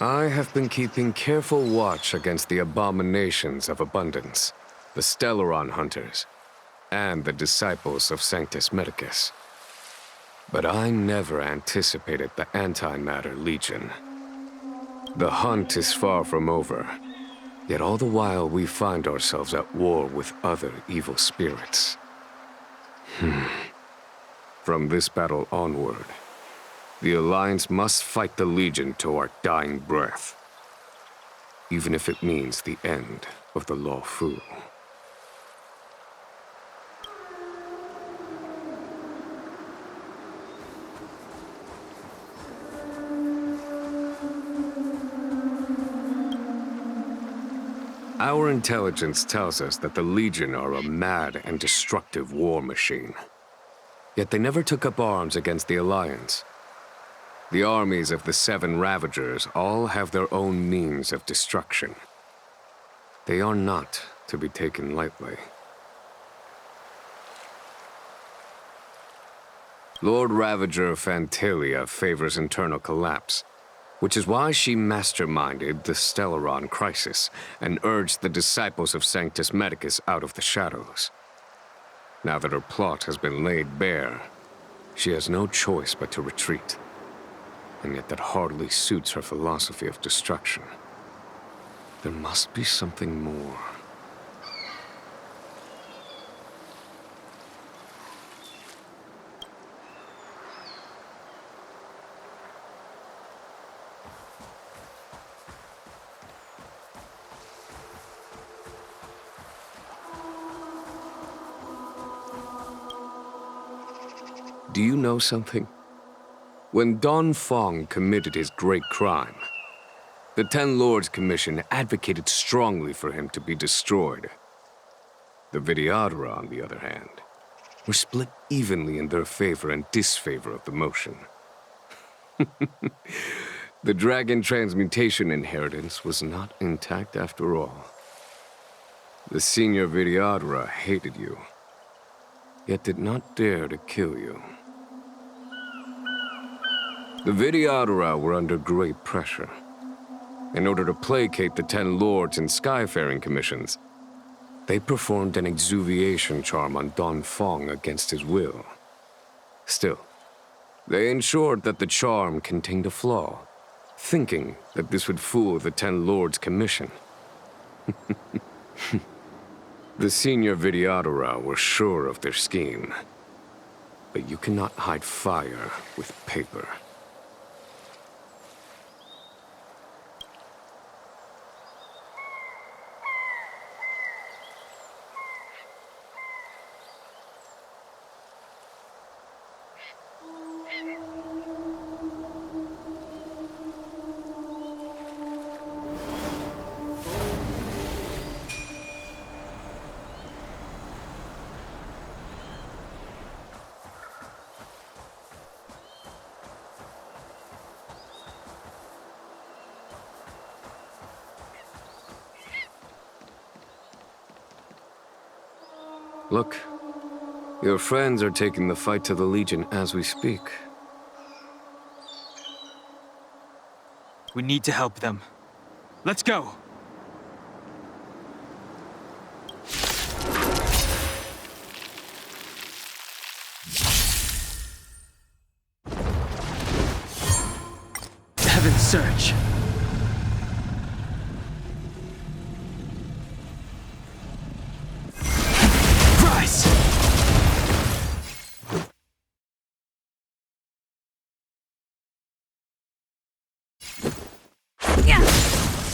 I have been keeping careful watch against the abominations of abundance, the Stellaron Hunters, and the disciples of Sanctus Medicus. But I never anticipated the Antimatter Legion. The hunt is far from over, yet all the while we find ourselves at war with other evil spirits. From this battle onward, the Alliance must fight the Legion to our dying breath, even if it means the end of the Law Fu. Our intelligence tells us that the Legion are a mad and destructive war machine. Yet they never took up arms against the Alliance. The armies of the Seven Ravagers all have their own means of destruction. They are not to be taken lightly. Lord Ravager Fantalia favors internal collapse, which is why she masterminded the Stellaron crisis and urged the disciples of Sanctus Medicus out of the shadows. Now that her plot has been laid bare, she has no choice but to retreat. And yet that hardly suits her philosophy of destruction. There must be something more. Do you know something? When Dan Feng committed his great crime, the Ten Lords Commission advocated strongly for him to be destroyed. The Vidyadhara, on the other hand, were split evenly in their favor and disfavor of the motion. The dragon transmutation inheritance was not intact after all. The senior Vidyadhara hated you, yet did not dare to kill you. The Vidyadhara were under great pressure. In order to placate the Ten Lords and Skyfaring Commissions, they performed an exuviation charm on Dan Feng against his will. Still, they ensured that the charm contained a flaw, thinking that this would fool the Ten Lords Commission. The senior Vidyadhara were sure of their scheme. But you cannot hide fire with paper. Look, your friends are taking the fight to the Legion as we speak. We need to help them. Let's go! Heaven's Search.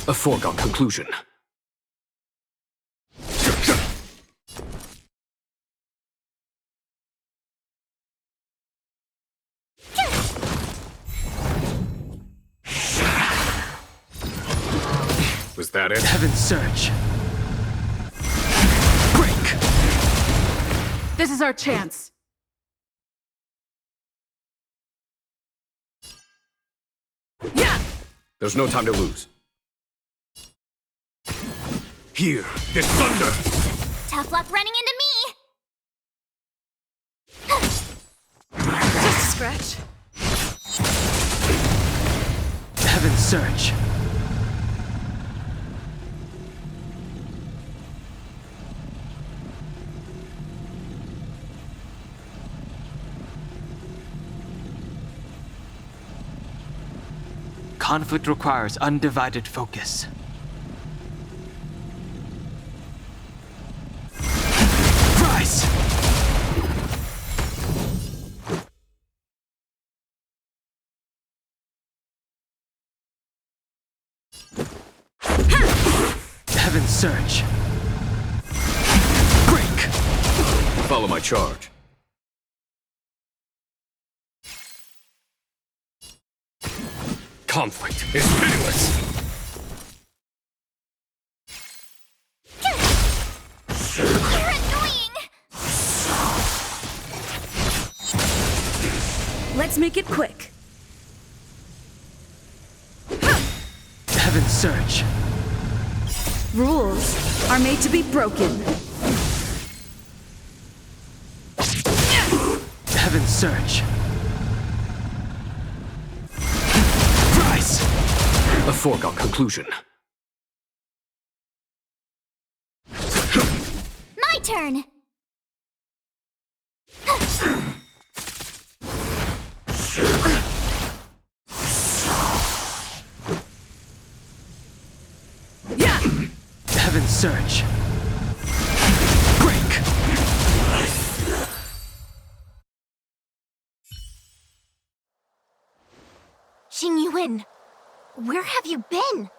A foregone conclusion. Was that it? Heaven's Search. Break! This is our chance. Yeah! There's no time to lose. Here, this thunder! Tough luck running into me! Just a scratch. Heaven's Search. Conflict requires undivided focus. Rise! Heaven's Surge. Break! Follow my charge. Conflict is pitiless. You're annoying! Let's make it quick. Heaven's Surge. Rules are made to be broken. Heaven's Surge. Rise! A foregone conclusion. My turn! Yeah! Heaven's Surge. Break! Jing Yuan, where have you been?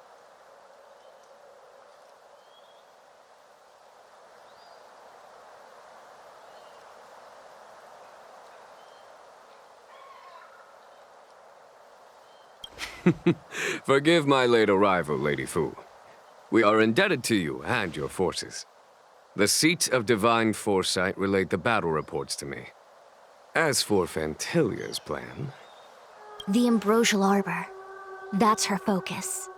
Forgive my late arrival, Lady Fu. We are indebted to you and your forces. The Seat of Divine Foresight relayed the battle reports to me. As for Fantilia's plan... The Ambrosial Arbor. That's her focus.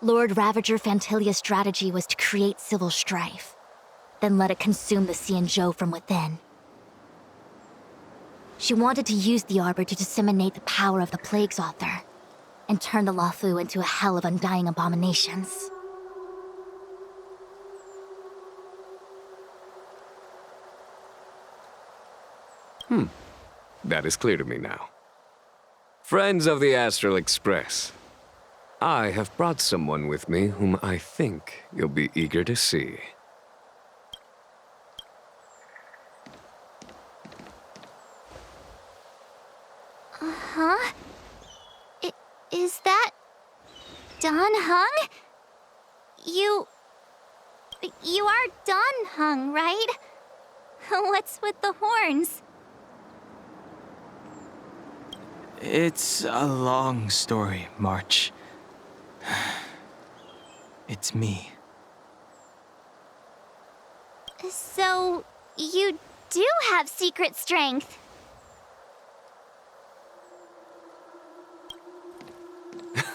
Lord Ravager Fantilia's strategy was to create civil strife, then let it consume the Xianzhou from within. She wanted to use the Arbor to disseminate the power of the Plague's Author, and turn the Luofu into a hell of undying abominations. That is clear to me now. Friends of the Astral Express, I have brought someone with me whom I think you'll be eager to see. Huh? Is that... Dan Heng? You are Dan Heng, right? What's with the horns? It's a long story, March. It's me. So, you do have secret strength.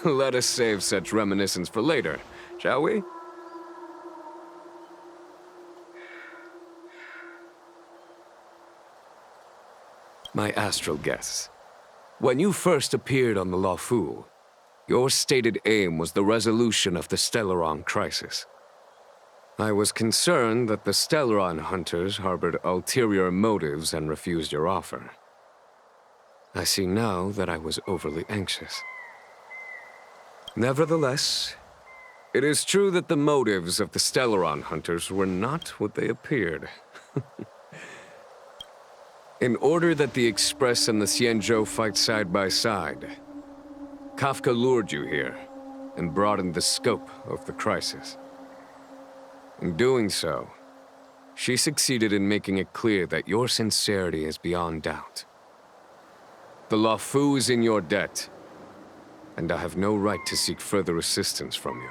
Let us save such reminiscence for later, shall we? My astral guests. When you first appeared on the Luofu, your stated aim was the resolution of the Stellaron crisis. I was concerned that the Stellaron Hunters harbored ulterior motives and refused your offer. I see now that I was overly anxious. Nevertheless, it is true that the motives of the Stellaron Hunters were not what they appeared. In order that the Express and the Xianzhou fight side by side, Kafka lured you here and broadened the scope of the crisis. In doing so, she succeeded in making it clear that your sincerity is beyond doubt. The Luofu is in your debt, and I have no right to seek further assistance from you.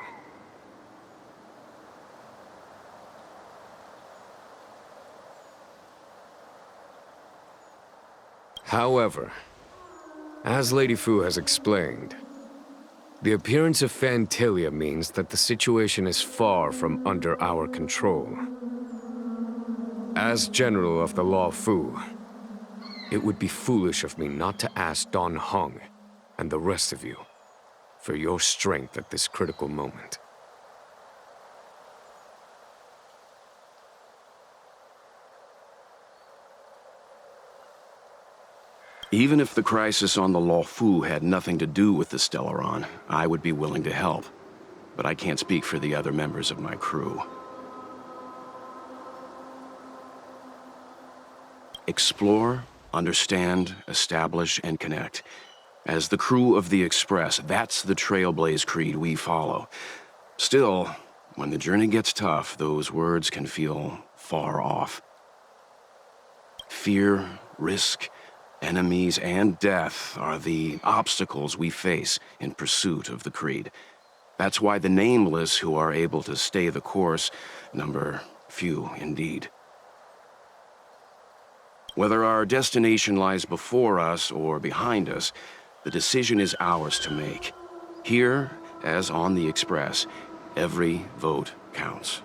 However, as Lady Fu has explained, the appearance of Fantilia means that the situation is far from under our control. As General of the Luofu, it would be foolish of me not to ask Dan Heng and the rest of you for your strength at this critical moment. Even if the crisis on the Luofu had nothing to do with the Stellaron, I would be willing to help. But I can't speak for the other members of my crew. Explore, understand, establish, and connect. As the crew of the Express, that's the Trailblaze creed we follow. Still, when the journey gets tough, those words can feel far off. Fear, risk, enemies, and death are the obstacles we face in pursuit of the creed. That's why the nameless who are able to stay the course number few indeed. Whether our destination lies before us or behind us, the decision is ours to make. Here, as on the Express, every vote counts.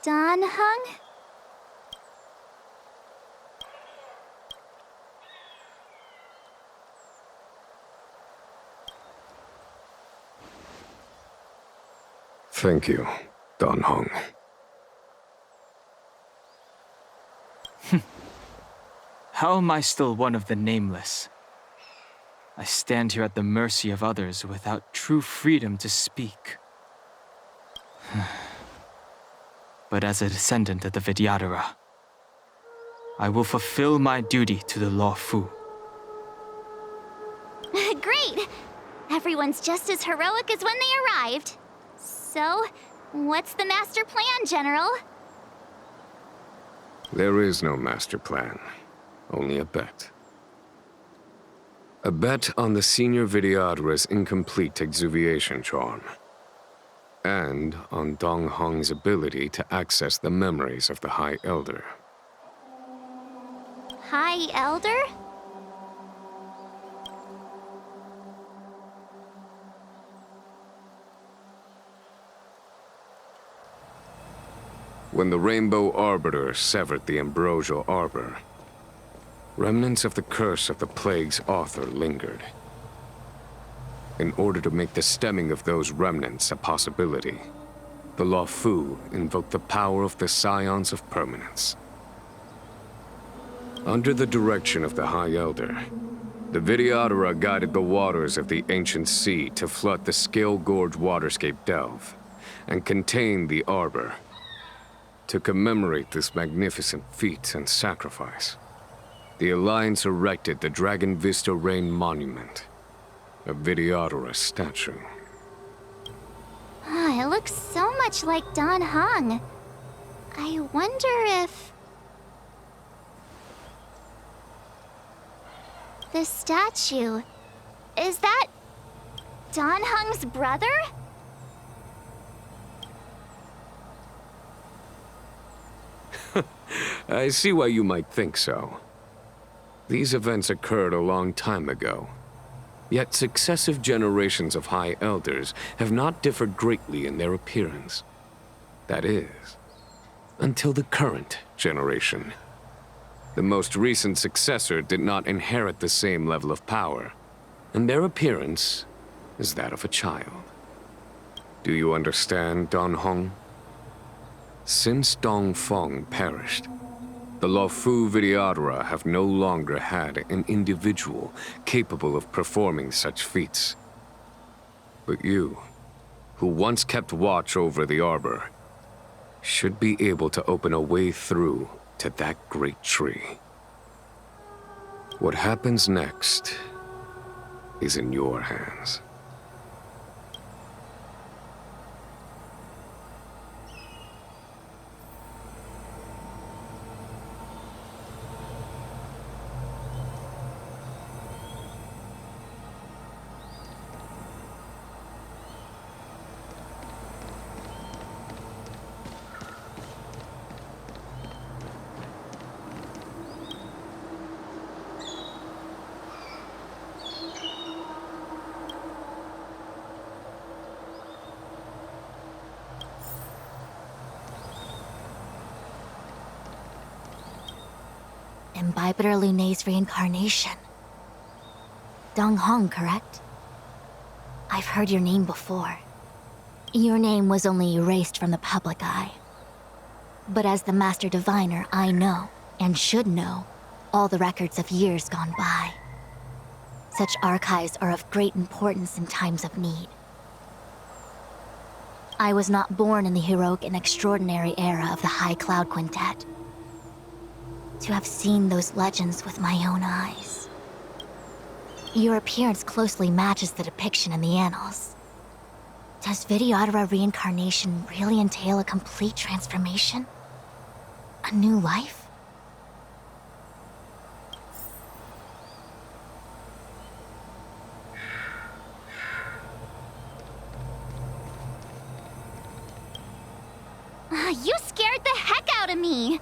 Dan Heng? Thank you, Dan Heng. How am I still one of the nameless? I stand here at the mercy of others without true freedom to speak. But as a descendant of the Vidyadhara, I will fulfill my duty to the Luofu. Great! Everyone's just as heroic as when they arrived. So, what's the master plan, General? There is no master plan, only a bet. A bet on the senior Vidyadhara's incomplete exuviation charm. And on Dan Heng's ability to access the memories of the High Elder. High Elder? When the Rainbow Arbiter severed the Ambrosial Arbor, remnants of the curse of the plague's author lingered. In order to make the stemming of those remnants a possibility, the Luofu invoked the power of the Scions of Permanence. Under the direction of the High Elder, the Vidyadhara guided the waters of the ancient sea to flood the Scale Gorge waterscape delve and contain the Arbor. To commemorate this magnificent feat and sacrifice, the Alliance erected the Dragon Vista Rain Monument, a Vidyadhara statue. It looks so much like Dan Heng. I wonder if... the statue... is that... Dan Heng's brother? I see why you might think so. These events occurred a long time ago. Yet successive generations of High Elders have not differed greatly in their appearance. That is, until the current generation. The most recent successor did not inherit the same level of power, and their appearance is that of a child. Do you understand, Dan Heng? Since Dongfeng perished, the Luofu Vidyadhara have no longer had an individual capable of performing such feats. But you, who once kept watch over the Arbor, should be able to open a way through to that great tree. What happens next is in your hands. Imbibitor Lunay's reincarnation. Dan Heng, correct? I've heard your name before. Your name was only erased from the public eye. But as the Master Diviner, I know, and should know, all the records of years gone by. Such archives are of great importance in times of need. I was not born in the heroic and extraordinary era of the High Cloud Quintet. To have seen those legends with my own eyes. Your appearance closely matches the depiction in the annals. Does Videodora reincarnation really entail a complete transformation? A new life? You scared the heck out of me!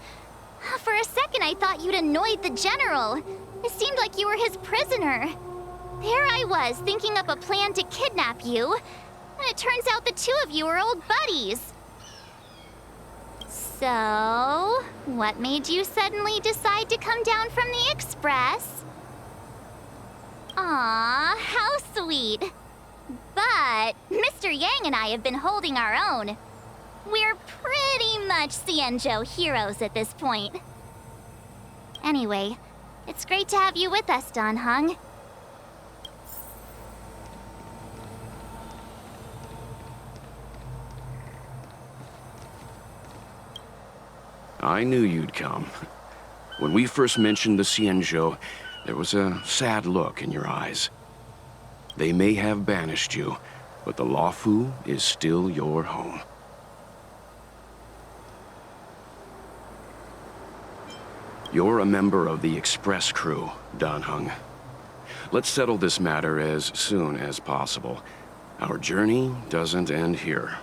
For a second I thought you'd annoyed the General. It seemed like you were his prisoner. There I was, thinking up a plan to kidnap you. And it turns out the two of you are old buddies. So, what made you suddenly decide to come down from the Express? Aw, how sweet. But Mr. Yang and I have been holding our own. We're pretty much Xianzhou heroes at this point. Anyway, it's great to have you with us, Dan Heng. I knew you'd come. When we first mentioned the Xianzhou, there was a sad look in your eyes. They may have banished you, but the Luofu is still your home. You're a member of the Express crew, Dan Heng. Let's settle this matter as soon as possible. Our journey doesn't end here.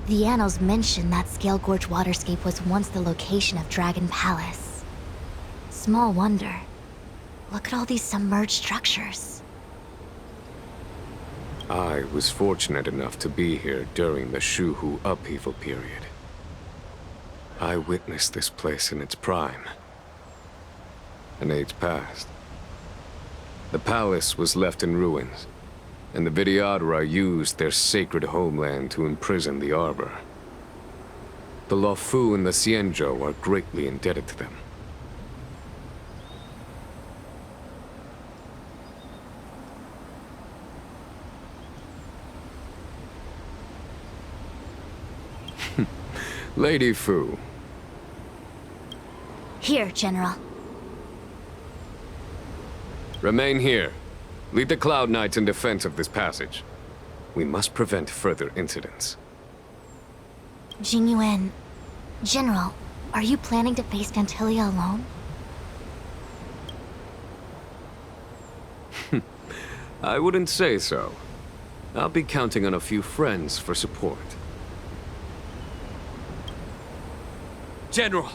The annals mention that Scale Gorge waterscape was once the location of Dragon Palace. Small wonder. Look at all these submerged structures. I was fortunate enough to be here during the Shuhu upheaval period. I witnessed this place in its prime. An age passed. The palace was left in ruins, and the Videodora used their sacred homeland to imprison the Arbor. The Luofu and the Xianzhou are greatly indebted to them. Lady Fu. Here, General. Remain here. Lead the Cloud Knights in defense of this passage. We must prevent further incidents. Jing Yuan. General, are you planning to face Phantilia alone? I wouldn't say so. I'll be counting on a few friends for support. General,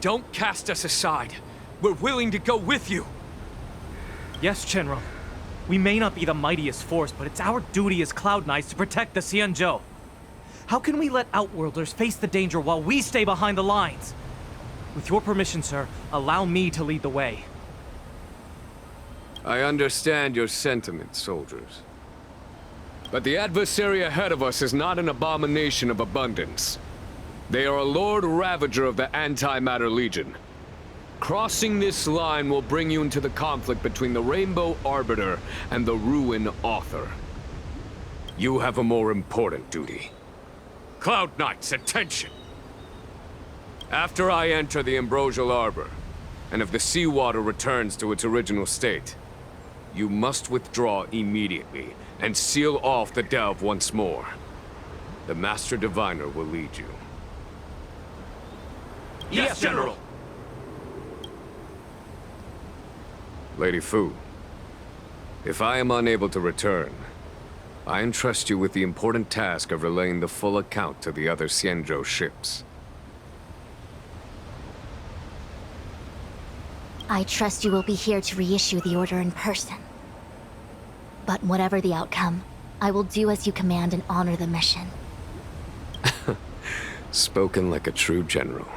don't cast us aside. We're willing to go with you. Yes, General. We may not be the mightiest force, but it's our duty as Cloud Knights to protect the Xianzhou. How can we let Outworlders face the danger while we stay behind the lines? With your permission, sir, allow me to lead the way. I understand your sentiments, soldiers. But the adversary ahead of us is not an abomination of abundance. They are a Lord Ravager of the Antimatter Legion. Crossing this line will bring you into the conflict between the Rainbow Arbiter and the Ruin Author. You have a more important duty. Cloud Knights, attention! After I enter the Ambrosial Arbor, and if the seawater returns to its original state, you must withdraw immediately and seal off the delve once more. The Master Diviner will lead you. Yes, General! Lady Fu, if I am unable to return, I entrust you with the important task of relaying the full account to the other Xianzhou ships. I trust you will be here to reissue the order in person. But whatever the outcome, I will do as you command and honor the mission. Spoken like a true general.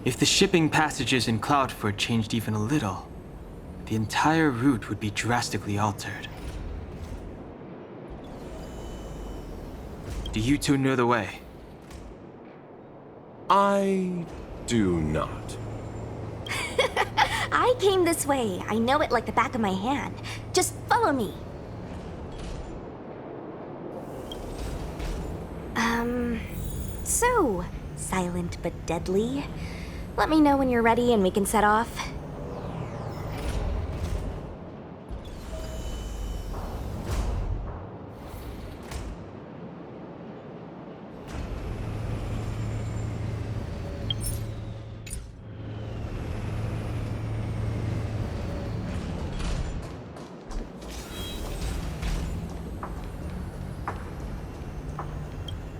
If the shipping passages in Cloudford changed even a little, the entire route would be drastically altered. Do you two know the way? I do not. I came this way. I know it like the back of my hand. Just follow me. So, silent but deadly. Let me know when you're ready and we can set off.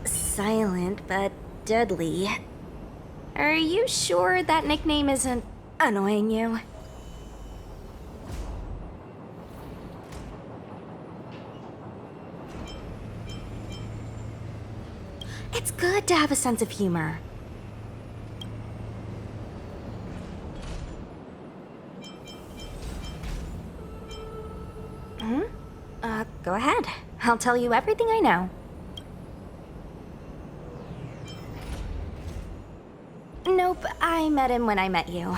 Silent but deadly. Are you sure that nickname isn't annoying you? It's good to have a sense of humor. Go ahead. I'll tell you everything I know. Nope, I met him when I met you.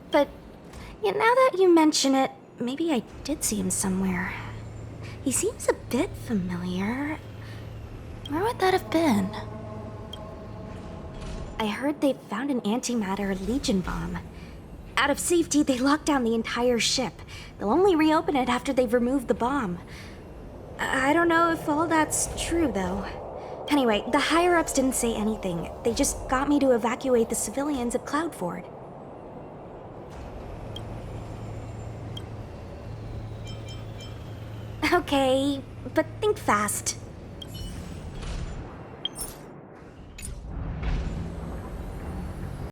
But, now that you mention it, maybe I did see him somewhere. He seems a bit familiar. Where would that have been? I heard they found an antimatter Legion bomb. Out of safety, they locked down the entire ship. They'll only reopen it after they've removed the bomb. I don't know if all that's true, though. Anyway, the higher-ups didn't say anything. They just got me to evacuate the civilians at Cloudford. Okay, but think fast.